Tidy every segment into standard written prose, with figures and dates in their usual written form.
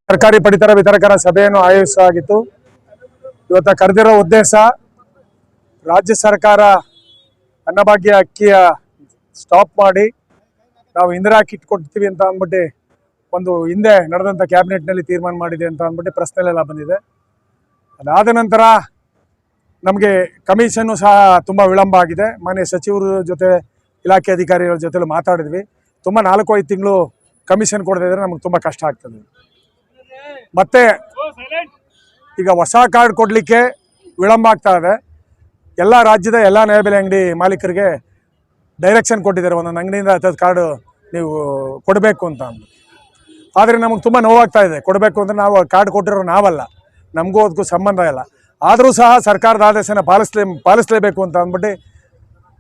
ಸರ್ಕಾರಿ ಪಡಿತರ ವಿತರಕರ ಸಭೆಯನ್ನು ಆಯೋಜಿಸಲಾಗಿತ್ತು. ಇವತ್ತು ಕರೆದಿರೋ ಉದ್ದೇಶ ರಾಜ್ಯ ಸರ್ಕಾರ ಅನ್ನಭಾಗ್ಯ ಅಕ್ಕಿಯ ಸ್ಟಾಪ್ ಮಾಡಿ ನಾವು ಇಂದಿರಾ ಕಿಟ್ ಕೊಡ್ತೀವಿ ಅಂತ ಅಂದ್ಬಿಟ್ಟು ಒಂದು ಹಿಂದೆ ನಡೆದಂಥ ಕ್ಯಾಬಿನೆಟ್ನಲ್ಲಿ ತೀರ್ಮಾನ ಮಾಡಿದೆ ಅಂತ ಅಂದ್ಬಿಟ್ಟು ಪ್ರಶ್ನೆಲೆಲ್ಲ ಬಂದಿದೆ. ಅದಾದ ನಂತರ ನಮಗೆ ಕಮಿಷನ್ನು ಸಹ ತುಂಬ ವಿಳಂಬ ಆಗಿದೆ. ಮಾನ್ಯ ಸಚಿವರ ಜೊತೆ ಇಲಾಖೆ ಅಧಿಕಾರಿಗಳ ಜೊತೆಲೂ ಮಾತಾಡಿದ್ವಿ. ತುಂಬ 4-5 ತಿಂಗಳು ಕಮಿಷನ್ ಕೊಡದೇ ಇದ್ರೆ ನಮಗೆ ತುಂಬ ಕಷ್ಟ ಆಗ್ತದೆ. ಮತ್ತು ಈಗ ಹೊಸ ಕಾರ್ಡ್ ಕೊಡಲಿಕ್ಕೆ ವಿಳಂಬ ಆಗ್ತಾ ಇದೆ. ಎಲ್ಲ ರಾಜ್ಯದ ಎಲ್ಲ ನ್ಯಾಯಬೆಲೆ ಅಂಗಡಿ ಮಾಲೀಕರಿಗೆ ಡೈರೆಕ್ಷನ್ ಕೊಟ್ಟಿದ್ದಾರೆ, ಒಂದೊಂದು ಅಂಗಡಿಯಿಂದ 10 ಕಾರ್ಡು ನೀವು ಕೊಡಬೇಕು ಅಂತ ಅಂದು. ಆದರೆ ನಮಗೆ ತುಂಬ ನೋವಾಗ್ತಾ ಇದೆ. ಕೊಡಬೇಕು ಅಂದರೆ ನಾವು ಕಾರ್ಡ್ ಕೊಟ್ಟಿರೋ ನಾವಲ್ಲ, ನಮಗೂ ಅದಕ್ಕೂ ಸಂಬಂಧ ಇಲ್ಲ. ಆದರೂ ಸಹ ಸರ್ಕಾರದ ಆದೇಶನ ಪಾಲಿಸಲೇಬೇಕು ಅಂತ ಅಂದ್ಬಿಟ್ಟು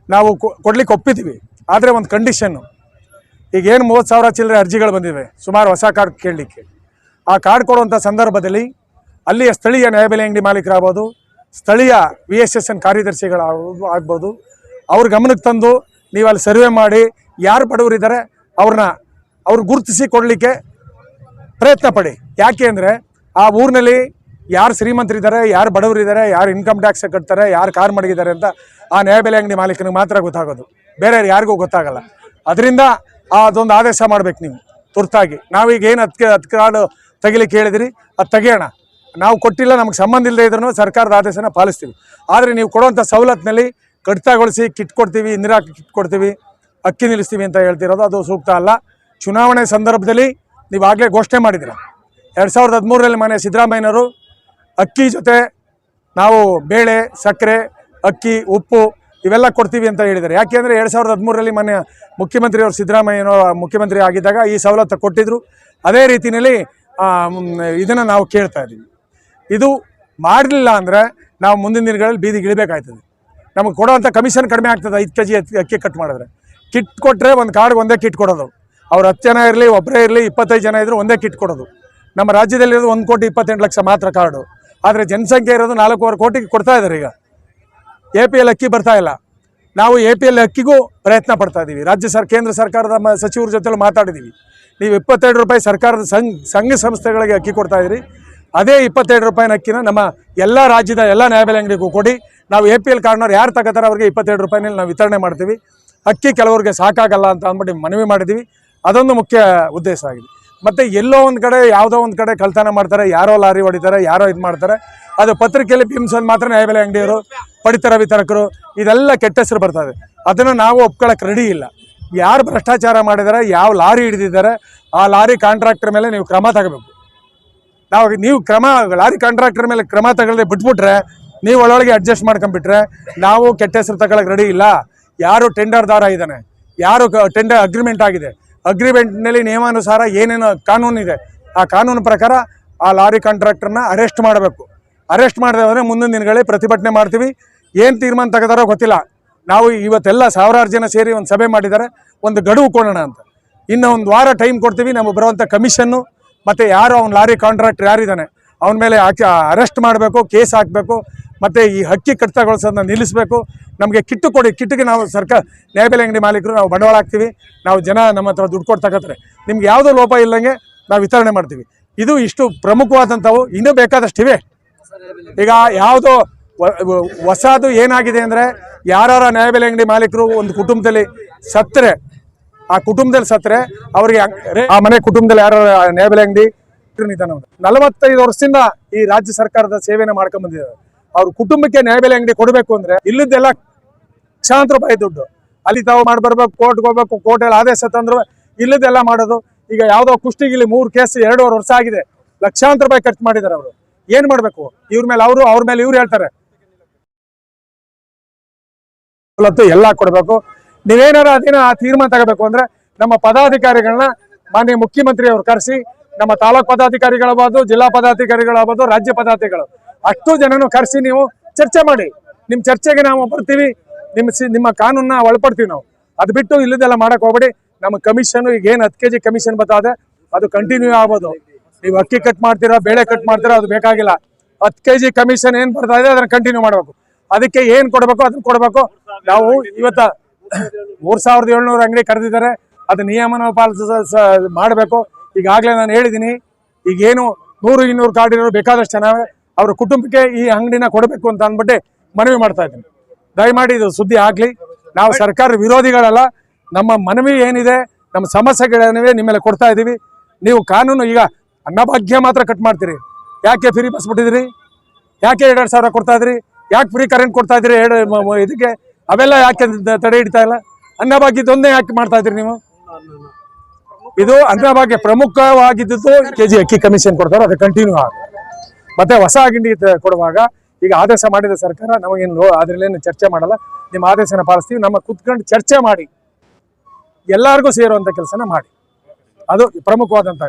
ನಾವು ಕೊಡ್ಲಿಕ್ಕೆ ಒಪ್ಪಿದ್ದೀವಿ. ಆದರೆ ಒಂದು ಕಂಡೀಷನ್ನು, ಈಗೇನು 30,000 ಚಿಲ್ಲರೆ ಅರ್ಜಿಗಳು ಬಂದಿವೆ ಸುಮಾರು ಹೊಸ ಕಾರ್ಡ್ ಕೇಳಲಿಕ್ಕೆ, ಆ ಕಾರ್ಡ್ ಕೊಡುವಂಥ ಸಂದರ್ಭದಲ್ಲಿ ಅಲ್ಲಿಯ ಸ್ಥಳೀಯ ನ್ಯಾಯಬೆಲೆ ಅಂಗಡಿ ಮಾಲೀಕರಾಗ್ಬೋದು, ಸ್ಥಳೀಯ VSSN ಕಾರ್ಯದರ್ಶಿಗಳಾಗ್ಬೋದು, ಅವ್ರ ಗಮನಕ್ಕೆ ತಂದು ನೀವು ಅಲ್ಲಿ ಸರ್ವೆ ಮಾಡಿ ಯಾರು ಬಡವರಿದ್ದಾರೆ ಅವ್ರು ಗುರುತಿಸಿ ಕೊಡಲಿಕ್ಕೆ ಪ್ರಯತ್ನ ಪಡಿ. ಯಾಕೆ ಅಂದರೆ ಆ ಊರಿನಲ್ಲಿ ಯಾರು ಶ್ರೀಮಂತರಿದ್ದಾರೆ, ಯಾರು ಬಡವರಿದ್ದಾರೆ, ಯಾರು ಇನ್ಕಮ್ ಟ್ಯಾಕ್ಸ್ ಕಟ್ತಾರೆ, ಯಾರು ಕಾರ್ ಮಡಗಿದ್ದಾರೆ ಅಂತ ಆ ನ್ಯಾಯಬೆಲೆ ಅಂಗಡಿ ಮಾಲೀಕನಿಗೆ ಮಾತ್ರ ಗೊತ್ತಾಗೋದು, ಬೇರೆ ಯಾರಿಗೂ ಗೊತ್ತಾಗಲ್ಲ. ಅದರಿಂದ ಅದೊಂದು ಆದೇಶ ಮಾಡಬೇಕು ನೀವು ತುರ್ತಾಗಿ. ನಾವೀಗ ಏನು 10 ಕಾರ್ಡು ತೆಗಿಲಿಕ್ಕೆ ಹೇಳಿದಿರಿ, ಅದು ತೆಗಿಯೋಣ. ನಾವು ಕೊಟ್ಟಿಲ್ಲ, ನಮಗೆ ಸಂಬಂಧ ಇಲ್ಲದೆ ಇದ್ರೂ ಸರ್ಕಾರದ ಆದೇಶನ ಪಾಲಿಸ್ತೀವಿ. ಆದರೆ ನೀವು ಕೊಡುವಂಥ ಸವಲತ್ತಿನಲ್ಲಿ ಕಡಿತಗೊಳಿಸಿ ಕಿಟ್ ಕೊಡ್ತೀವಿ, ಇಂದಿರಾ ಕಿಟ್ ಕೊಡ್ತೀವಿ, ಅಕ್ಕಿ ನಿಲ್ಲಿಸ್ತೀವಿ ಅಂತ ಹೇಳ್ತಿರೋದು ಅದು ಸೂಕ್ತ ಅಲ್ಲ. ಚುನಾವಣೆ ಸಂದರ್ಭದಲ್ಲಿ ನೀವಾಗಲೇ ಘೋಷಣೆ ಮಾಡಿದ್ದೀರ. 2013ರಲ್ಲಿ ಮಾನ್ಯ ಸಿದ್ದರಾಮಯ್ಯನವರು ಅಕ್ಕಿ ಜೊತೆ ನಾವು ಬೇಳೆ, ಸಕ್ಕರೆ, ಅಕ್ಕಿ, ಉಪ್ಪು ಇವೆಲ್ಲ ಕೊಡ್ತೀವಿ ಅಂತ ಹೇಳಿದ್ದಾರೆ. ಯಾಕೆಂದರೆ 2013ರಲ್ಲಿ ಮಾನ್ಯ ಮುಖ್ಯಮಂತ್ರಿಯವರು ಸಿದ್ದರಾಮಯ್ಯನವರು ಮುಖ್ಯಮಂತ್ರಿ ಆಗಿದ್ದಾಗ ಈ ಸವಲತ್ತು ಕೊಟ್ಟಿದ್ದರು. ಅದೇ ರೀತಿಯಲ್ಲಿ ಇದನ್ನು ನಾವು ಕೇಳ್ತಾ ಇದ್ದೀವಿ. ಇದು ಮಾಡಲಿಲ್ಲ ಅಂದರೆ ನಾವು ಮುಂದಿನ ದಿನಗಳಲ್ಲಿ ಬೀದಿಗೆ ಇಳಿಬೇಕಾಗ್ತದೆ. ನಮಗೆ ಕೊಡೋವಂಥ ಕಮಿಷನ್ ಕಡಿಮೆ ಆಗ್ತದೆ. 5 kg ಅಕ್ಕಿ ಕಟ್ ಮಾಡಿದ್ರೆ. ಕಿಟ್ ಕೊಟ್ಟರೆ ಒಂದು ಕಾರ್ಡ್ಗೆ ಒಂದೇ ಕಿಟ್ ಕೊಡೋದು. ಅವ್ರು 10 ಜನ ಇರಲಿ, ಒಬ್ಬರೇ ಇರಲಿ, 25 ಜನ ಇದ್ದರೂ ಒಂದೇ ಕಿಟ್ ಕೊಡೋದು. ನಮ್ಮ ರಾಜ್ಯದಲ್ಲಿರೋದು 1,28,00,000 ಮಾತ್ರ ಕಾರ್ಡು. ಆದರೆ ಜನಸಂಖ್ಯೆ ಇರೋದು 4.25 ಕೋಟಿಗೆ ಕೊಡ್ತಾ ಇದ್ದಾರೆ. ಈಗ APL ಅಕ್ಕಿ ಬರ್ತಾ ಇಲ್ಲ. ನಾವು APL ಅಕ್ಕಿಗೂ ಪ್ರಯತ್ನ ಪಡ್ತಾ ಇದ್ದೀವಿ. ಕೇಂದ್ರ ಸರ್ಕಾರದ ಸಚಿವರ ಜೊತೆಲೂ ಮಾತಾಡಿದ್ದೀವಿ. ನೀವು 22 ರೂಪಾಯಿ ಸರ್ಕಾರದ ಸಂಘ ಸಂಸ್ಥೆಗಳಿಗೆ ಅಕ್ಕಿ ಕೊಡ್ತಾ ಇದ್ದೀರಿ. ಅದೇ 22 ರೂಪಾಯಿನ ಅಕ್ಕಿನ ನಮ್ಮ ಎಲ್ಲ ರಾಜ್ಯದ ಎಲ್ಲ ನ್ಯಾಯಬೆಲೆ ಅಂಗಡಿಗೂ ಕೊಡಿ. ನಾವು APL ಕಾರ್ಡ್ನವ್ರು ಯಾರು ತಗೋತಾರೆ ಅವ್ರಿಗೆ 22 ರೂಪಾಯಿನಲ್ಲಿ ನಾವು ವಿತರಣೆ ಮಾಡ್ತೀವಿ. ಅಕ್ಕಿ ಕೆಲವರಿಗೆ ಸಾಕಾಗಲ್ಲ ಅಂತ ಅಂದ್ಬಿಟ್ಟು ಮನವಿ ಮಾಡಿದ್ದೀವಿ. ಅದೊಂದು ಮುಖ್ಯ ಉದ್ದೇಶ ಆಗಿದೆ. ಮತ್ತು ಎಲ್ಲೋ ಒಂದು ಕಡೆ ಯಾವುದೋ ಒಂದು ಕಡೆ ಕಳ್ತನ ಮಾಡ್ತಾರೆ, ಯಾರೋ ಲಾರಿ ಹೊಡಿತಾರೆ, ಯಾರೋ ಇದು ಮಾಡ್ತಾರೆ, ಅದು ಪತ್ರಿಕೆಯಲ್ಲಿ ಬಿಂಬಿಸೋದು ಮಾತ್ರ ನ್ಯಾಯಬೆಲೆ ಅಂಗಡಿಯವರು, ಪಡಿತರ ವಿತರಕರು, ಇದೆಲ್ಲ ಕೆಟ್ಟ ಹೆಸರು ಬರ್ತದೆ. ಅದನ್ನು ನಾವು ಒಪ್ಕೊಳ್ಳೋಕೆ ರೆಡಿ ಇಲ್ಲ. ಯಾರು ಭ್ರಷ್ಟಾಚಾರ ಮಾಡಿದ್ದಾರೆ, ಯಾವ ಲಾರಿ ಹಿಡಿದಿದ್ದಾರೆ, ಆ ಲಾರಿ ಕಾಂಟ್ರಾಕ್ಟರ್ ಮೇಲೆ ನೀವು ಕ್ರಮ ತಗೋಬೇಕು. ನೀವು ಲಾರಿ ಕಾಂಟ್ರಾಕ್ಟರ್ ಮೇಲೆ ಕ್ರಮ ತಗೊಳ್ಳದೆ ಬಿಟ್ಬಿಟ್ರೆ, ನೀವು ಒಳಗೆ ಅಡ್ಜಸ್ಟ್ ಮಾಡ್ಕೊಂಡ್ಬಿಟ್ರೆ ನಾವು ಕೆಟ್ಟ ಹೆಸರು ತಗೊಳ್ಳೋಕೆ ರೆಡಿ ಇಲ್ಲ. ಯಾರು ಟೆಂಡರ್ದಾರ ಇದ್ದಾನೆ, ಯಾರು ಟೆಂಡರ್ ಅಗ್ರಿಮೆಂಟ್ ಆಗಿದೆ, ಅಗ್ರಿಮೆಂಟ್ನಲ್ಲಿ ನಿಯಮಾನುಸಾರ ಏನೇನು ಕಾನೂನಿದೆ, ಆ ಕಾನೂನು ಪ್ರಕಾರ ಆ ಲಾರಿ ಕಾಂಟ್ರಾಕ್ಟರ್ನ ಅರೆಸ್ಟ್ ಮಾಡಬೇಕು. ಅರೆಸ್ಟ್ ಮಾಡದೆ ಹೋದರೆ ಮುಂದಿನ ದಿನಗಳಲ್ಲಿ ಪ್ರತಿಭಟನೆ ಮಾಡ್ತೀವಿ. ಏನು ತೀರ್ಮಾನ ತೆಗೆದಾರೋ ಗೊತ್ತಿಲ್ಲ. ನಾವು ಇವತ್ತೆಲ್ಲ 1000 ಜನ ಸೇರಿ ಒಂದು ಸಭೆ ಮಾಡಿದ್ದಾರೆ, ಒಂದು ಗಡುವು ಕೊಡೋಣ ಅಂತ. ಇನ್ನು ಒಂದು ವಾರ ಟೈಮ್ ಕೊಡ್ತೀವಿ. ನಮಗೆ ಬರುವಂಥ ಕಮಿಷನ್ನು ಮತ್ತು ಯಾರು ಅವ್ನು ಲಾರಿ ಕಾಂಟ್ರಾಕ್ಟರ್ ಯಾರಿದ್ದಾನೆ ಅವನ ಮೇಲೆ ಅರೆಸ್ಟ್ ಮಾಡಬೇಕು, ಕೇಸ್ ಹಾಕಬೇಕು. ಮತ್ತು ಈ ಅಕ್ಕಿ ಕಡಿತಗೊಳಿಸೋದನ್ನ ನಿಲ್ಲಿಸಬೇಕು. ನಮಗೆ ಕಿಟ್ಟು ಕೊಡಿ. ಕಿಟ್ಟಿಗೆ ನಾವು ನ್ಯಾಯಬೆಲೆ ಅಂಗಡಿ ಮಾಲೀಕರು ನಾವು ಬಂಡವಾಳ ಹಾಕ್ತೀವಿ. ನಾವು ಜನ ನಮ್ಮ ಹತ್ರ ದುಡ್ಡು ಕೊಟ್ಟು ತಗೋತಾರೆ. ನಿಮ್ಗೆ ಯಾವುದೋ ಲೋಪ ಇಲ್ಲದಂಗೆ ನಾವು ವಿತರಣೆ ಮಾಡ್ತೀವಿ. ಇದು ಇಷ್ಟು ಪ್ರಮುಖವಾದಂಥವು. ಇನ್ನೂ ಬೇಕಾದಷ್ಟಿವೆ. ಈಗ ಯಾವುದೋ ಹೊಸದು ಏನಾಗಿದೆ ಅಂದರೆ, ಯಾರ ನ್ಯಾಯಬೆಲೆ ಅಂಗಡಿ ಮಾಲೀಕರು ಒಂದು ಕುಟುಂಬದಲ್ಲಿ ಸತ್ತರೆ, ಆ ಕುಟುಂಬದಲ್ಲಿ ಸತ್ತರೆ ಅವರಿಗೆ ಆ ಮನೆ ಕುಟುಂಬದಲ್ಲಿ ಯಾರು ನ್ಯಾಯಬೆಲೆ ಅಂಗಡಿ 45 ವರ್ಷದಿಂದ ಈ ರಾಜ್ಯ ಸರ್ಕಾರದ ಸೇವೆನ ಮಾಡ್ಕೊಂಡ್ ಬಂದಿದ್ದಾರೆ. ಅವ್ರ ಕುಟುಂಬಕ್ಕೆ ನ್ಯಾಯಬೆಲೆ ಅಂಗಡಿ ಕೊಡಬೇಕು ಅಂದ್ರೆ ಇಲ್ಲದೆಲ್ಲ ಲಕ್ಷಾಂತರ ರೂಪಾಯಿ ದುಡ್ಡು ಅಲ್ಲಿ ತಾವು ಮಾಡ್ಬರ್ಬೇಕು, ಕೋರ್ಟ್ಗೆ ಹೋಗ್ಬೇಕು, ಕೋರ್ಟಲ್ಲಿ ಆದೇಶ ತಂದ್ರು ಇಲ್ಲದೆಲ್ಲ ಮಾಡೋದು. ಈಗ ಯಾವುದೋ ಕುಷ್ಟಿಗಿಲಿ 3 ಕೇಸ್ 2.5 ವರ್ಷ ಆಗಿದೆ, ಲಕ್ಷಾಂತರ ರೂಪಾಯಿ ಖರ್ಚು ಮಾಡಿದ್ದಾರೆ. ಅವರು ಏನ್ ಮಾಡ್ಬೇಕು? ಇವ್ರ ಮೇಲೆ ಅವರು, ಅವ್ರ ಮೇಲೆ ಇವ್ರು ಹೇಳ್ತಾರೆ ಎಲ್ಲ ಕೊಡಬೇಕು. ನೀವೇನಾರ ಅದೇನ ತೀರ್ಮಾನ ತಗೋಬೇಕು ಅಂದ್ರೆ ನಮ್ಮ ಪದಾಧಿಕಾರಿಗಳನ್ನ ಮಾನ್ಯ ಮುಖ್ಯಮಂತ್ರಿ ಅವರು ಕರೆಸಿ, ನಮ್ಮ ತಾಲೂಕು ಪದಾಧಿಕಾರಿಗಳಾಗಬಹುದು, ಜಿಲ್ಲಾ ಪದಾಧಿಕಾರಿಗಳಾಗಬಹುದು, ರಾಜ್ಯ ಪದಾಧಿಕಾರಿಗಳು ಅಷ್ಟು ಜನನು ಕರೆಸಿ ನೀವು ಚರ್ಚೆ ಮಾಡಿ. ನಿಮ್ಮ ಚರ್ಚೆಗೆ ನಾವು ಬರ್ತೀವಿ. ನಿಮ್ಮ ಕಾನೂನನ್ನ ಒಳಪಡ್ತೀವಿ ನಾವು. ಅದು ಬಿಟ್ಟು ಇಲ್ಲದೆಲ್ಲ ಮಾಡಕ್ ಹೋಗ್ಬೇಡಿ. ನಮ್ಮ ಕಮಿಷನ್ ಈಗ ಏನು 10 kg ಕಮಿಷನ್ ಬರ್ತದೆ ಅದು ಕಂಟಿನ್ಯೂ ಆಗ್ಬೋದು. ನೀವು ಅಕ್ಕಿ ಕಟ್ ಮಾಡ್ತೀರಾ, ಬೇಳೆ ಕಟ್ ಮಾಡ್ತೀರಾ, ಅದು ಬೇಕಾಗಿಲ್ಲ. 10 kg ಕಮಿಷನ್ ಏನು ಬರ್ತಾ ಇದೆ ಅದನ್ನ ಕಂಟಿನ್ಯೂ ಮಾಡಬೇಕು. ಅದಕ್ಕೆ ಏನು ಕೊಡಬೇಕು ಅದನ್ನ ಕೊಡಬೇಕು. ನಾವು ಇವತ್ತ 3700 ಅಂಗಡಿ ಕರೆದಿದ್ದಾರೆ. ಅದು ನಿಯಮನ ಪಾಲಿಸ ಮಾಡಬೇಕು. ಈಗಾಗಲೇ ನಾನು ಹೇಳಿದ್ದೀನಿ, ಈಗೇನು 100-200 ಕಾರ್ಡ್ ಇರೋರು ಬೇಕಾದಷ್ಟು ಜನ ಅವ್ರ ಕುಟುಂಬಕ್ಕೆ ಈ ಅಂಗಡಿನ ಕೊಡಬೇಕು ಅಂತ ಅಂದ್ಬಿಟ್ಟು ಮನವಿ ಮಾಡ್ತಾ ಇದ್ದೀನಿ. ದಯಮಾಡಿ ಇದು ಸುದ್ದಿ ಆಗ್ಲಿ. ನಾವು ಸರ್ಕಾರ ವಿರೋಧಿಗಳಲ್ಲ. ನಮ್ಮ ಮನವಿ ಏನಿದೆ, ನಮ್ಮ ಸಮಸ್ಯೆಗಳೇನಿವೆ ನಿಮ್ಮೆಲ್ಲ ಕೊಡ್ತಾ ಇದ್ದೀವಿ. ನೀವು ಕಾನೂನು ಈಗ ಅನ್ನಭಾಗ್ಯ ಮಾತ್ರ ಕಟ್ ಮಾಡ್ತೀರಿ. ಯಾಕೆ ಫ್ರೀ ಬಸ್ ಬಿಟ್ಟಿದ್ರಿ? ಯಾಕೆ 2,000 ಕೊಡ್ತಾ ಇದ್ರಿ? ಯಾಕೆ ಫ್ರೀ ಕರೆಂಟ್ ಕೊಡ್ತಾ ಇದ್ರಿ ಇದಕ್ಕೆ? ಅವೆಲ್ಲ ಯಾಕೆ ತಡೆ ಹಿಡಿತಾ ಇಲ್ಲ? ಅನ್ನಭಾಗ್ಯದೊಂದೇ ಯಾಕೆ ಮಾಡ್ತಾ ಇದ್ರಿ ನೀವು? ಇದು ಅನ್ನಭಾಗ್ಯ ಪ್ರಮುಖವಾಗಿದ್ದು KG ಅಕ್ಕಿ ಕಮಿಷನ್ ಕೊಡ್ತಾರೋ ಅದು ಕಂಟಿನ್ಯೂ ಆಗ. ಮತ್ತೆ ಹೊಸ ಗಿಂಡಿ ಕೊಡುವಾಗ ಈಗ ಆದೇಶ ಮಾಡಿದ ಸರ್ಕಾರ, ನಮಗೇನು ಅದ್ರಲ್ಲೇನು ಚರ್ಚೆ ಮಾಡಲ್ಲ. ನಿಮ್ಮ ಆದೇಶನ ಪಾಲಿಸ್ತೀವಿ. ನಮ್ಮ ಕುತ್ಕೊಂಡು ಚರ್ಚೆ ಮಾಡಿ ಎಲ್ಲರಿಗೂ ಸೇರುವಂತ ಕೆಲಸನ ಮಾಡಿ. ಅದು ಪ್ರಮುಖವಾದಂತ